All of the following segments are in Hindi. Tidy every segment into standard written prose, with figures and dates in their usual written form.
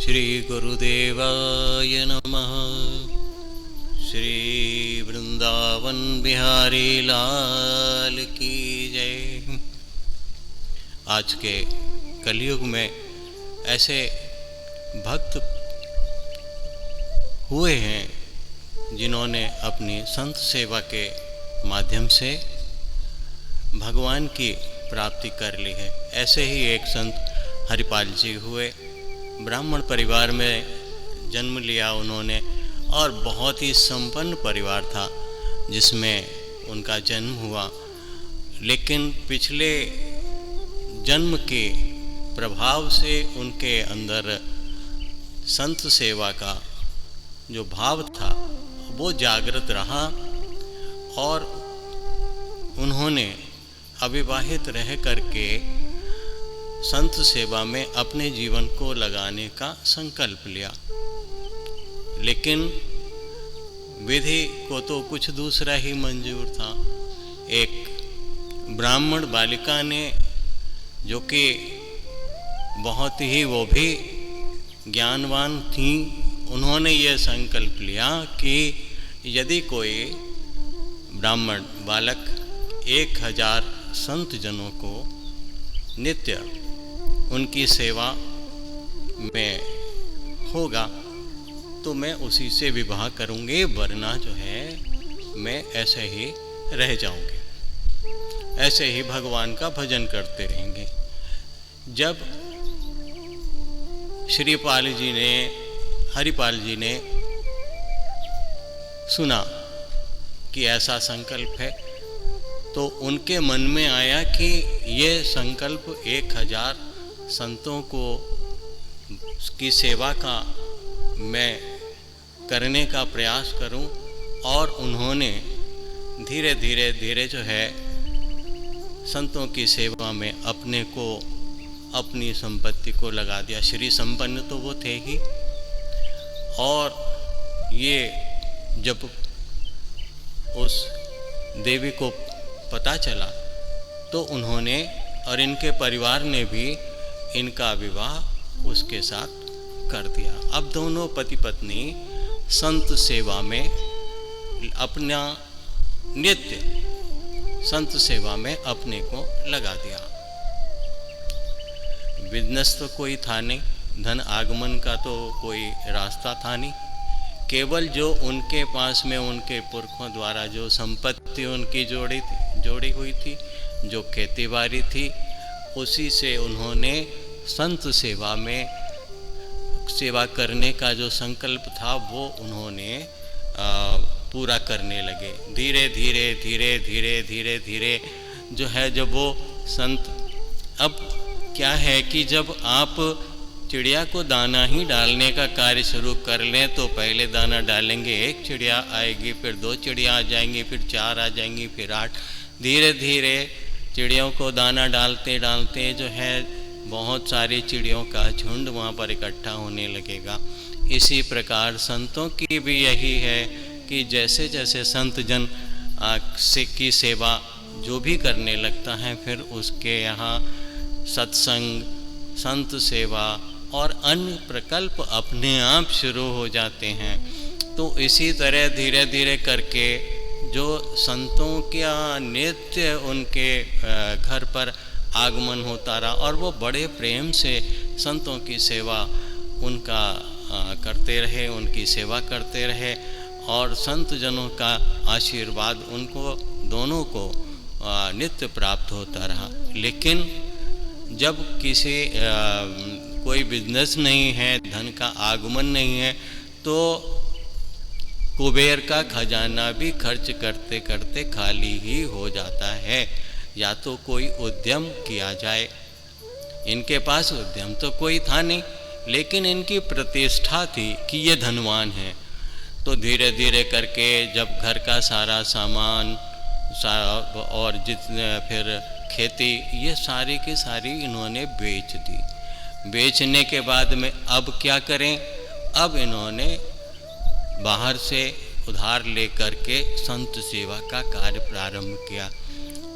श्री गुरुदेवाय नमः। श्री वृंदावन बिहारी लाल की जय। आज के कलयुग में ऐसे भक्त हुए हैं जिन्होंने अपनी संत सेवा के माध्यम से भगवान की प्राप्ति कर ली है। ऐसे ही एक संत हरिपाल जी हुए, ब्राह्मण परिवार में जन्म लिया उन्होंने और बहुत ही संपन्न परिवार था जिसमें उनका जन्म हुआ। लेकिन पिछले जन्म के प्रभाव से उनके अंदर संत सेवा का जो भाव था वो जागृत रहा और उन्होंने अविवाहित रह करके संत सेवा में अपने जीवन को लगाने का संकल्प लिया। लेकिन विधि को तो कुछ दूसरा ही मंजूर था। एक ब्राह्मण बालिका ने, जो कि बहुत ही वो भी ज्ञानवान थी, उन्होंने ये संकल्प लिया कि यदि कोई ब्राह्मण बालक 1000 संत जनों को नित्य उनकी सेवा में होगा तो मैं उसी से विवाह करूँगी, वरना जो है मैं ऐसे ही रह जाऊँगी, ऐसे ही भगवान का भजन करते रहेंगे। जब हरिपाल जी ने सुना कि ऐसा संकल्प है तो उनके मन में आया कि ये संकल्प 1000 संतों को की सेवा का मैं करने का प्रयास करूं। और उन्होंने धीरे धीरे जो है संतों की सेवा में अपने को, अपनी संपत्ति को लगा दिया। श्री संपन्न तो वो थे ही, और ये जब उस देवी को पता चला तो उन्होंने और इनके परिवार ने भी इनका विवाह उसके साथ कर दिया। अब दोनों पति पत्नी संत सेवा में अपना नित्य संत सेवा में अपने को लगा दिया। बिजनेस तो कोई था नहीं, धन आगमन का तो कोई रास्ता था नहीं। केवल जो उनके पास में उनके पुरखों द्वारा जो संपत्ति उनकी जोड़ी हुई थी, जो खेतीबाड़ी थी, उसी से उन्होंने संत सेवा में सेवा करने का जो संकल्प था वो उन्होंने पूरा करने लगे। धीरे धीरे जो है, जब वो संत, अब क्या है कि जब आप चिड़िया को दाना ही डालने का कार्य शुरू कर लें तो पहले दाना डालेंगे, 1 चिड़िया आएगी, फिर 2 चिड़िया आ जाएंगी, फिर 4 आ जाएंगी, फिर 8। धीरे धीरे चिड़ियों को दाना डालते डालते जो है बहुत सारी चिड़ियों का झुंड वहाँ पर इकट्ठा होने लगेगा। इसी प्रकार संतों की भी यही है कि जैसे जैसे संत जन की सेवा जो भी करने लगता है, फिर उसके यहाँ सत्संग, संत सेवा और अन्य प्रकल्प अपने आप शुरू हो जाते हैं। तो इसी तरह धीरे धीरे करके जो संतों का नित्य उनके घर पर आगमन होता रहा और वो बड़े प्रेम से संतों की सेवा उनका करते रहे, उनकी सेवा करते रहे, और संत जनों का आशीर्वाद उनको दोनों को नित्य प्राप्त होता रहा। लेकिन जब कोई बिजनेस नहीं है, धन का आगमन नहीं है, तो कुबेर का खजाना भी खर्च करते करते खाली ही हो जाता है। या तो कोई उद्यम किया जाए। इनके पास उद्यम तो कोई था नहीं, लेकिन इनकी प्रतिष्ठा थी कि ये धनवान हैं। तो धीरे धीरे करके जब घर का सारा सामान और जितने फिर खेती, ये सारी की सारी इन्होंने बेच दी। बेचने के बाद में अब क्या करें? अब इन्होंने बाहर से उधार लेकर के संत सेवा का कार्य प्रारंभ किया।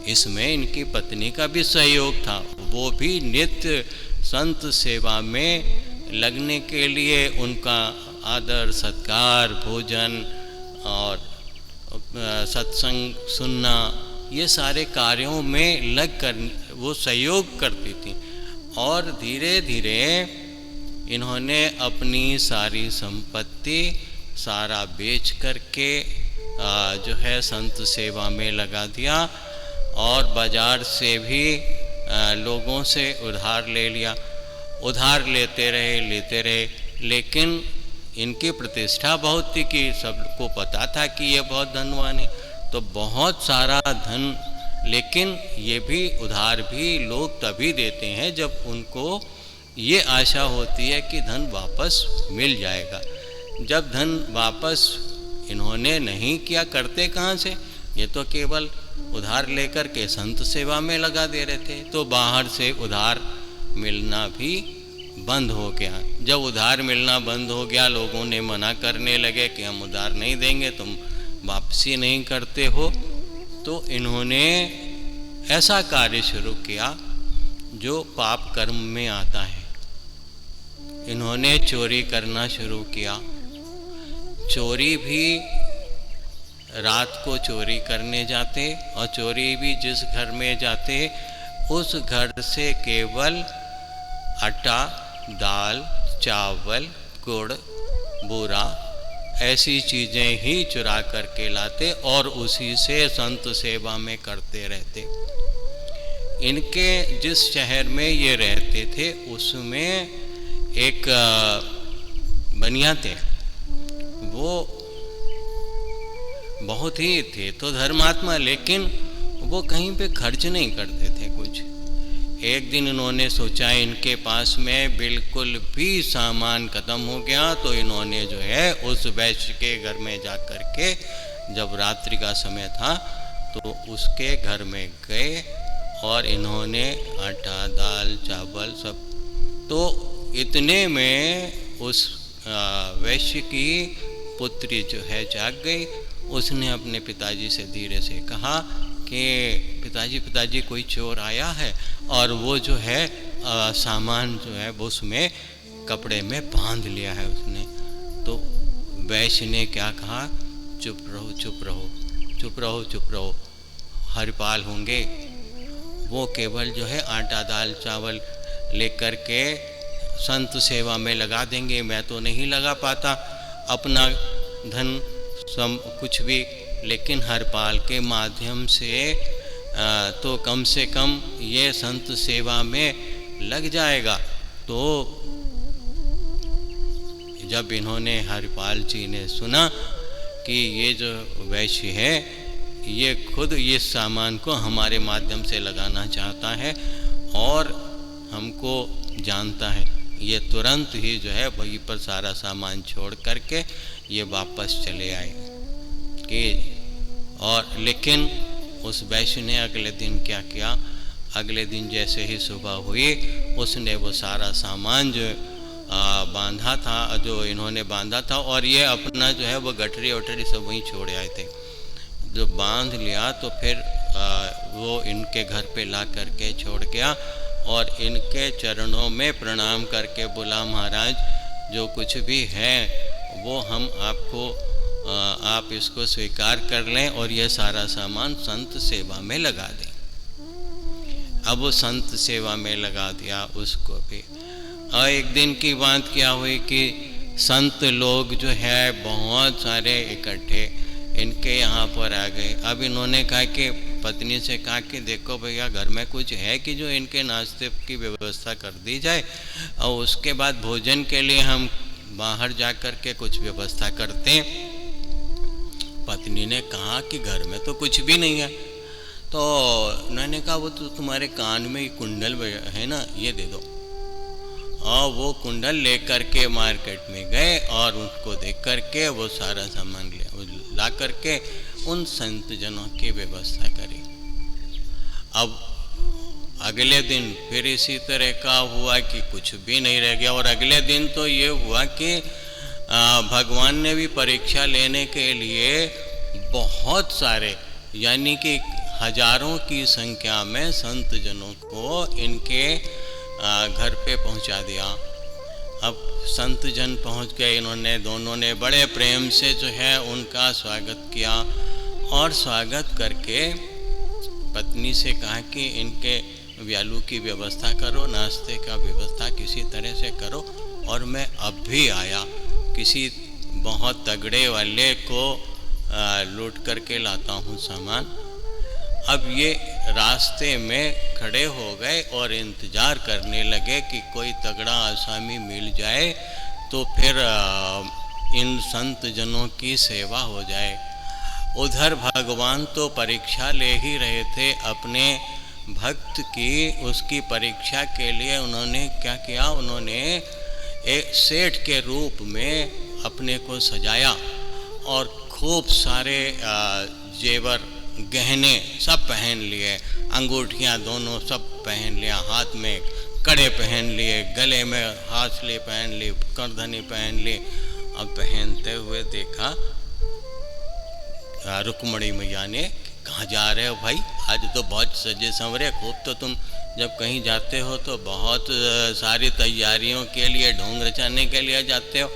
इसमें इनकी पत्नी का भी सहयोग था, वो भी नित्य संत सेवा में लगने के लिए उनका आदर सत्कार, भोजन और सत्संग सुनना, ये सारे कार्यों में लग कर वो सहयोग करती थी। और धीरे धीरे इन्होंने अपनी सारी संपत्ति सारा बेच करके जो है संत सेवा में लगा दिया, और बाजार से भी लोगों से उधार ले लिया। उधार लेते रहे, लेकिन इनकी प्रतिष्ठा बहुत थी कि सबको पता था कि ये बहुत धनवान है, तो बहुत सारा धन, लेकिन ये भी उधार भी लोग तभी देते हैं जब उनको ये आशा होती है कि धन वापस मिल जाएगा। जब धन वापस इन्होंने नहीं किया, करते कहाँ से, ये तो केवल उधार लेकर के संत सेवा में लगा दे रहे थे, तो बाहर से उधार मिलना भी बंद हो गया। जब उधार मिलना बंद हो गया, लोगों ने मना करने लगे कि हम उधार नहीं देंगे, तुम वापसी नहीं करते हो, तो इन्होंने ऐसा कार्य शुरू किया जो पाप कर्म में आता है। इन्होंने चोरी करना शुरू किया। चोरी भी रात को चोरी करने जाते, और चोरी भी जिस घर में जाते उस घर से केवल आटा, दाल, चावल, गुड़, बूरा ऐसी चीज़ें ही चुरा करके लाते और उसी से संत सेवा में करते रहते। इनके जिस शहर में ये रहते थे उसमें एक बनिया थे, वो बहुत ही थे तो धर्मात्मा, लेकिन वो कहीं पे खर्च नहीं करते थे कुछ। एक दिन इन्होंने सोचा इनके पास में बिल्कुल भी सामान ख़त्म हो गया, तो इन्होंने जो है उस वैश्य के घर में जा कर के, जब रात्रि का समय था तो उसके घर में गए और इन्होंने आटा, दाल, चावल सब, तो इतने में उस वैश्य की पुत्री जो है जाग गई। उसने अपने पिताजी से धीरे से कहा कि पिताजी कोई चोर आया है, और वो जो है सामान जो है वो उसमें कपड़े में बांध लिया है उसने। तो वैश्य ने क्या कहा, चुप रहो चुप रहो चुप रहो चुप रहो, हरिपाल होंगे, वो केवल जो है आटा, दाल, चावल लेकर के संत सेवा में लगा देंगे, मैं तो नहीं लगा पाता अपना धन कुछ भी, लेकिन हरपाल के माध्यम से तो कम से कम ये संत सेवा में लग जाएगा। तो जब इन्होंने हरपाल जी ने सुना कि ये जो वैश्य है ये खुद ये सामान को हमारे माध्यम से लगाना चाहता है और हमको जानता है, ये तुरंत ही जो है वहीं पर सारा सामान छोड़ करके ये वापस चले आए कि, और लेकिन उस वैश्य ने अगले दिन क्या किया, अगले दिन जैसे ही सुबह हुई उसने वो सारा सामान जो बांधा था, जो इन्होंने बांधा था, और ये अपना जो है वो गठरी वठरी सब वहीं छोड़ आए थे, जो बांध लिया तो फिर वो इनके घर पे ला करके छोड़ गया और इनके चरणों में प्रणाम करके बोला, महाराज जो कुछ भी है वो हम आपको आप इसको स्वीकार कर लें और यह सारा सामान संत सेवा में लगा दें। अब वो संत सेवा में लगा दिया उसको भी। और एक दिन की बात क्या हुई कि संत लोग जो है बहुत सारे इकट्ठे इनके यहाँ पर आ गए। अब इन्होंने कहा कि पत्नी से कहा कि देखो भैया घर में कुछ है कि जो इनके नाश्ते की व्यवस्था कर दी जाए और उसके बाद भोजन के लिए हम बाहर जा कर के कुछ व्यवस्था करते हैं। पत्नी ने कहा कि घर में तो कुछ भी नहीं है। तो उन्होंने कहा वो तो तुम्हारे कान में कुंडल है ना, ये दे दो। और वो कुंडल ले करके मार्केट में गए और उनको देख करके वो सारा सामान ला करके उन संत जनों की व्यवस्था करी। अब अगले दिन फिर इसी तरह का हुआ कि कुछ भी नहीं रह गया। और अगले दिन तो ये हुआ कि भगवान ने भी परीक्षा लेने के लिए बहुत सारे यानी कि हजारों की संख्या में संत जनों को इनके घर पे पहुंचा दिया। अब संत जन पहुँच गए। इन्होंने दोनों ने बड़े प्रेम से जो है उनका स्वागत किया और स्वागत करके पत्नी से कहा कि इनके व्यालू की व्यवस्था करो, नाश्ते का व्यवस्था किसी तरह से करो, और मैं अब भी आया किसी बहुत तगड़े वाले को लूट करके लाता हूँ सामान। अब ये रास्ते में खड़े हो गए और इंतज़ार करने लगे कि कोई तगड़ा आसामी मिल जाए तो फिर इन संत जनों की सेवा हो जाए। उधर भगवान तो परीक्षा ले ही रहे थे अपने भक्त की। उसकी परीक्षा के लिए उन्होंने क्या किया, उन्होंने एक सेठ के रूप में अपने को सजाया और खूब सारे जेवर गहने सब पहन लिए, अंगूठियाँ दोनों सब पहन लिया, हाथ में कड़े पहन लिए, गले में हासली पहन ली, करधनी पहन ली। अब पहनते हुए देखा रुक्मणी मैया ने, कहाँ जा रहे हो भाई, आज तो बहुत सजे संवरे, खूब तो तुम जब कहीं जाते हो तो बहुत सारी तैयारियों के लिए ढोंग रचाने के लिए जाते हो,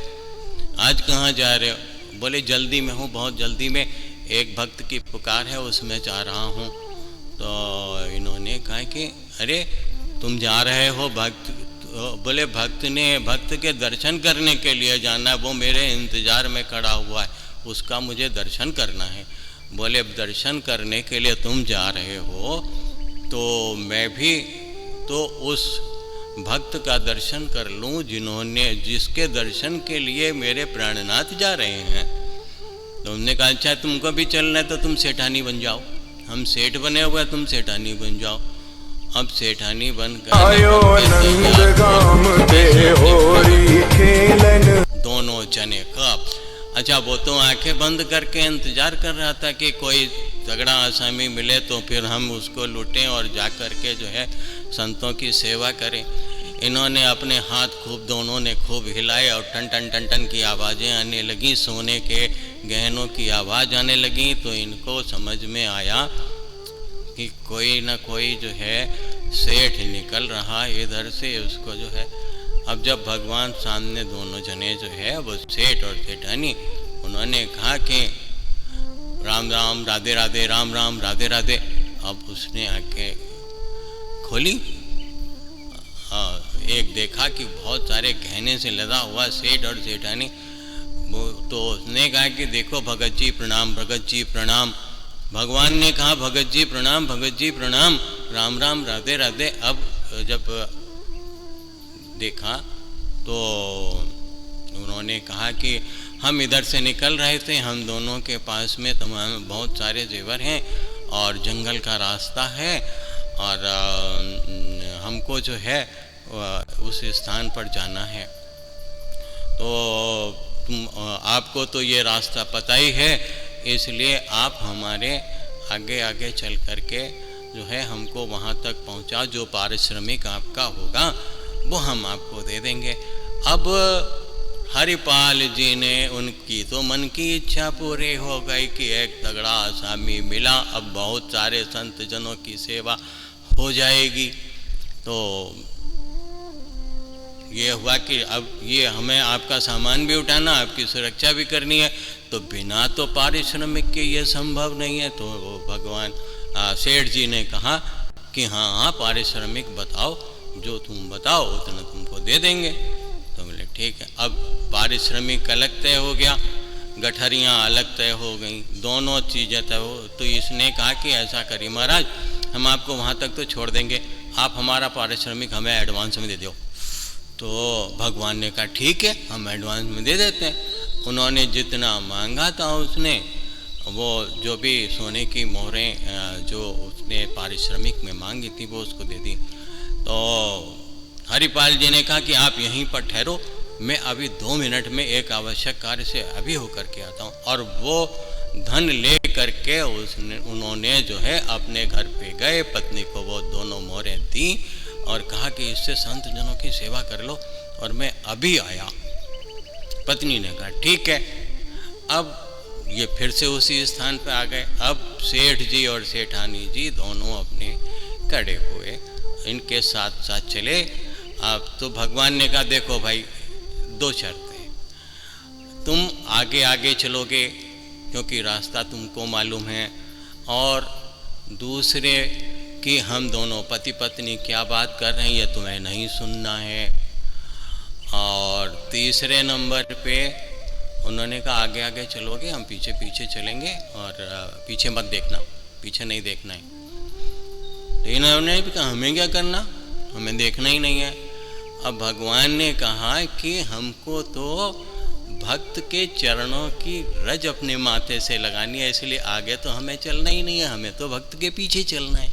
आज कहाँ जा रहे हो। बोले जल्दी में हूँ, बहुत जल्दी में, एक भक्त की पुकार है उसमें जा रहा हूँ। तो इन्होंने कहा कि अरे तुम जा रहे हो भक्त, बोले भक्त के दर्शन करने के लिए जाना, वो मेरे इंतज़ार में खड़ा हुआ है, उसका मुझे दर्शन करना है। बोले दर्शन करने के लिए तुम जा रहे हो तो मैं भी तो उस भक्त का दर्शन कर लूं जिसके दर्शन के लिए मेरे प्राणनाथ जा रहे हैं। तो उन्होंने कहा अच्छा तुमको भी चलना है तो तुम सेठानी बन जाओ, हम सेठ बने हुए, तुम सेठानी बन जाओ। अब सेठानी बनकर दोनों जने कब, अच्छा वो तो आंखें बंद करके इंतजार कर रहा था कि कोई तगड़ा आसामी मिले तो फिर हम उसको लूटें और जा कर के जो है संतों की सेवा करें। इन्होंने अपने हाथ खूब दोनों ने खूब हिलाए और टन टन टन टन की आवाज़ें आने लगी, सोने के गहनों की आवाज़ आने लगी। तो इनको समझ में आया कि कोई ना कोई जो है सेठ निकल रहा इधर से, उसको जो है। अब जब भगवान सामने दोनों जने जो है वो सेठ और सेठानी, उन्होंने कहा कि राम राम राधे राधे, राम राम राधे राधे। अब उसने आके खोली, एक देखा कि बहुत सारे गहने से लदा हुआ सेठ और सेठानी। वो तो उसने कहा कि देखो भगत जी प्रणाम, भगत जी प्रणाम। भगवान ने कहा भगत जी प्रणाम, भगत जी प्रणाम, राम राम राधे राधे। अब जब देखा तो उन्होंने कहा कि हम इधर से निकल रहे थे, हम दोनों के पास में तमाम बहुत सारे जेवर हैं और जंगल का रास्ता है और हमको जो है उस स्थान पर जाना है। तो आपको तो ये रास्ता पता ही है, इसलिए आप हमारे आगे आगे चल करके जो है हमको वहाँ तक पहुँचा, जो पारिश्रमिक आपका होगा वो हम आपको दे देंगे। अब हरिपाल जी ने, उनकी तो मन की इच्छा पूरी हो गई कि एक तगड़ा आसामी मिला, अब बहुत सारे संत जनों की सेवा हो जाएगी। तो ये हुआ कि अब ये हमें आपका सामान भी उठाना, आपकी सुरक्षा भी करनी है, तो बिना तो पारिश्रमिक के ये संभव नहीं है। तो भगवान सेठ जी ने कहा कि हाँ हाँ पारिश्रमिक बताओ, जो तुम बताओ उतना तुमको दे देंगे। तो बोले ठीक है। अब पारिश्रमिक अलग तय हो गया, गठरियाँ अलग तय हो गई, दोनों चीज़ें तय हो। तो इसने कहा कि ऐसा करिए महाराज, हम आपको वहाँ तक तो छोड़ देंगे, आप हमारा पारिश्रमिक हमें एडवांस में दे दो। तो भगवान ने कहा ठीक है, हम एडवांस में दे देते हैं। उन्होंने जितना मांगा था उसने, वो जो भी सोने की मोहरें जो उसने पारिश्रमिक में मांगी थी वो उसको दे दी। तो हरिपाल जी ने कहा कि आप यहीं पर ठहरो, मैं अभी 2 मिनट में एक आवश्यक कार्य से अभी होकर के आता हूँ। और वो धन ले करके उन्होंने जो है अपने घर पे गए, पत्नी को वो दोनों मोहरें दी और कहा कि इससे संत जनों की सेवा कर लो और मैं अभी आया। पत्नी ने कहा ठीक है। अब ये फिर से उसी स्थान पर आ गए। अब सेठ जी और सेठानी जी दोनों अपने खड़े हुए, इनके साथ साथ चले। अब तो भगवान ने कहा देखो भाई, दो शर्तें, तुम आगे आगे चलोगे क्योंकि रास्ता तुमको मालूम है, और दूसरे कि हम दोनों पति पत्नी क्या बात कर रहे हैं ये तुम्हें नहीं सुनना है। और तीसरे नंबर पे उन्होंने कहा आगे आगे चलोगे, हम पीछे पीछे चलेंगे और पीछे मत देखना, पीछे नहीं देखना है। तो इन्होंने भी कहा हमें क्या करना, हमें देखना ही नहीं है। अब भगवान ने कहा कि हमको तो भक्त के चरणों की रज अपने माथे से लगानी है, इसलिए आगे तो हमें चलना ही नहीं है, हमें तो भक्त के पीछे चलना है।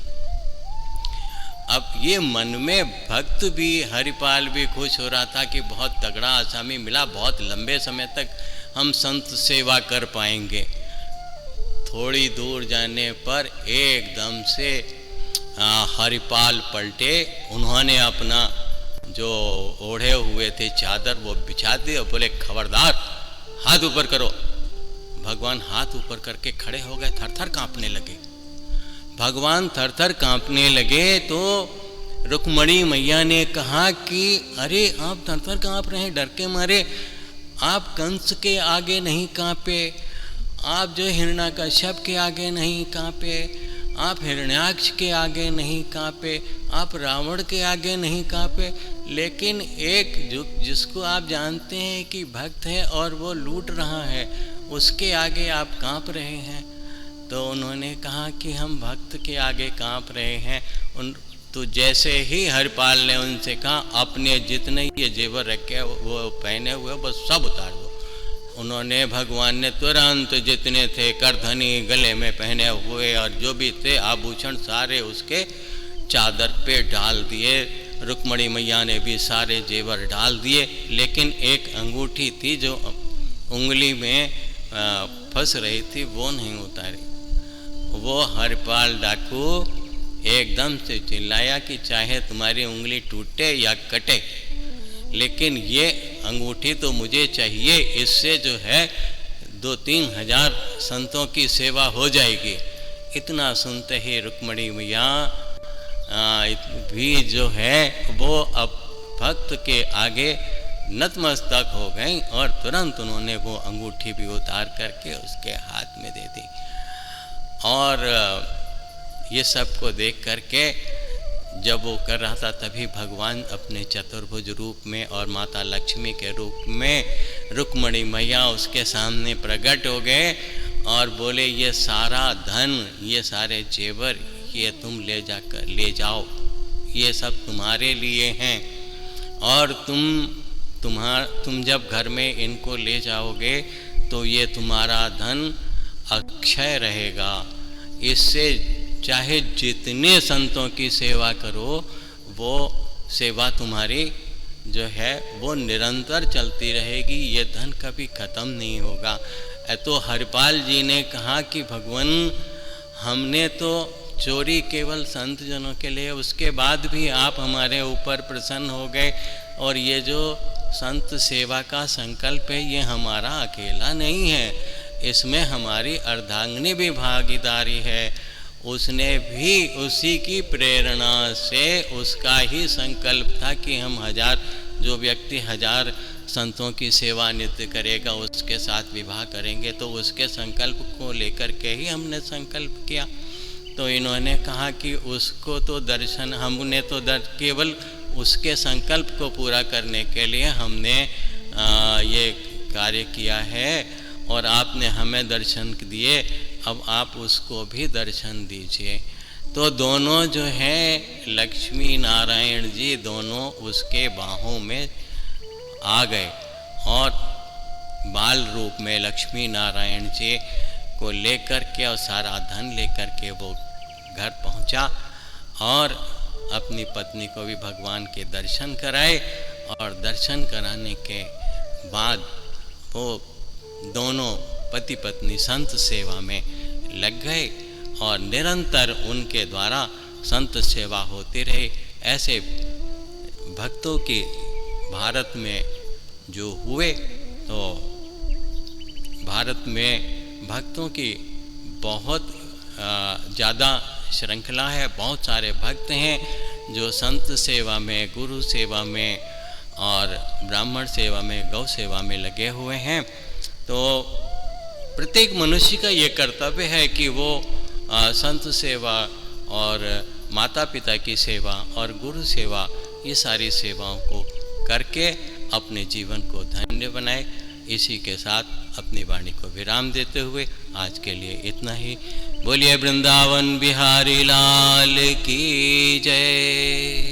अब ये मन में भक्त भी, हरिपाल भी खुश हो रहा था कि बहुत तगड़ा आसामी मिला, बहुत लंबे समय तक हम संत सेवा कर पाएंगे। थोड़ी दूर जाने पर एकदम से हरिपाल पलटे, उन्होंने अपना जो ओढ़े हुए थे चादर वो बिछा दी और बोले खबरदार हाथ ऊपर करो। भगवान हाथ ऊपर करके खड़े हो गए, थर थर कांपने लगे। भगवान थर थर कांपने लगे तो रुक्मणी मैया ने कहा कि अरे आप थर थर कांप रहे हैं, डर के मारे। आप कंस के आगे नहीं कांपे, आप जो हिरण्याकश्यप के आगे नहीं कांपे, आप हिरण्याक्ष के आगे नहीं कांपे, आप रावण के आगे नहीं कांपे, लेकिन एक जिसको आप जानते हैं कि भक्त है और वो लूट रहा है, उसके आगे आप कांप रहे हैं। तो उन्होंने कहा कि हम भक्त के आगे कांप रहे हैं। तो जैसे ही हरिपाल ने उनसे कहा अपने जितने ये जेवर रखे वो पहने हुए बस सब उतार दो। उन्होंने, भगवान ने तुरंत जितने थे करधनी गले में पहने हुए और जो भी थे आभूषण सारे उसके चादर पे डाल दिए। रुक्मणी मैया ने भी सारे जेवर डाल दिए, लेकिन एक अंगूठी थी जो उंगली में फंस रही थी वो नहीं उतारी। वो हरिपाल डाकू एकदम से चिल्लाया कि चाहे तुम्हारी उंगली टूटे या कटे, लेकिन ये अंगूठी तो मुझे चाहिए, इससे जो है 2-3 हजार संतों की सेवा हो जाएगी। इतना सुनते ही रुक्मणी मैया भी जो है वो अब भक्त के आगे नतमस्तक हो गई और तुरंत उन्होंने वो अंगूठी भी उतार करके उसके हाथ में दे दी। और ये सब को देख करके जब वो कर रहा था तभी भगवान अपने चतुर्भुज रूप में और माता लक्ष्मी के रूप में रुक्मणी मैया उसके सामने प्रकट हो गए और बोले ये सारा धन, ये सारे जेवर ये तुम ले जाओ, ये सब तुम्हारे लिए हैं। और तुम जब घर में इनको ले जाओगे तो ये तुम्हारा धन अक्षय रहेगा। इससे चाहे जितने संतों की सेवा करो वो सेवा तुम्हारी जो है वो निरंतर चलती रहेगी, ये धन कभी ख़त्म नहीं होगा। तो हरिपाल जी ने कहा कि भगवान हमने तो चोरी केवल संत जनों के लिए, उसके बाद भी आप हमारे ऊपर प्रसन्न हो गए, और ये जो संत सेवा का संकल्प है ये हमारा अकेला नहीं है, इसमें हमारी अर्धांगिनी भी भागीदारी है। उसने भी उसी की प्रेरणा से, उसका ही संकल्प था कि हम जो व्यक्ति 1000 संतों की सेवा नित्य करेगा उसके साथ विवाह करेंगे, तो उसके संकल्प को लेकर के ही हमने संकल्प किया। तो इन्होंने कहा कि उसको तो दर्शन, हमने तो केवल उसके संकल्प को पूरा करने के लिए हमने ये कार्य किया है और आपने हमें दर्शन दिए, अब आप उसको भी दर्शन दीजिए। तो दोनों जो है लक्ष्मी नारायण जी दोनों उसके बाहों में आ गए और बाल रूप में लक्ष्मी नारायण जी को लेकर के और सारा धन लेकर के वो घर पहुंचा और अपनी पत्नी को भी भगवान के दर्शन कराए। और दर्शन कराने के बाद वो दोनों पति पत्नी संत सेवा में लग गए और निरंतर उनके द्वारा संत सेवा होती रही। ऐसे भक्तों के भारत में जो हुए, तो भारत में भक्तों की बहुत ज़्यादा श्रृंखला है, बहुत सारे भक्त हैं जो संत सेवा में, गुरु सेवा में और ब्राह्मण सेवा में, गौ सेवा में लगे हुए हैं। तो प्रत्येक मनुष्य का ये कर्तव्य है कि वो संत सेवा और माता पिता की सेवा और गुरु सेवा, ये सारी सेवाओं को करके अपने जीवन को धन्य बनाए। इसी के साथ अपनी वाणी को विराम देते हुए आज के लिए इतना ही। बोलिए वृंदावन बिहारी लाल की जय।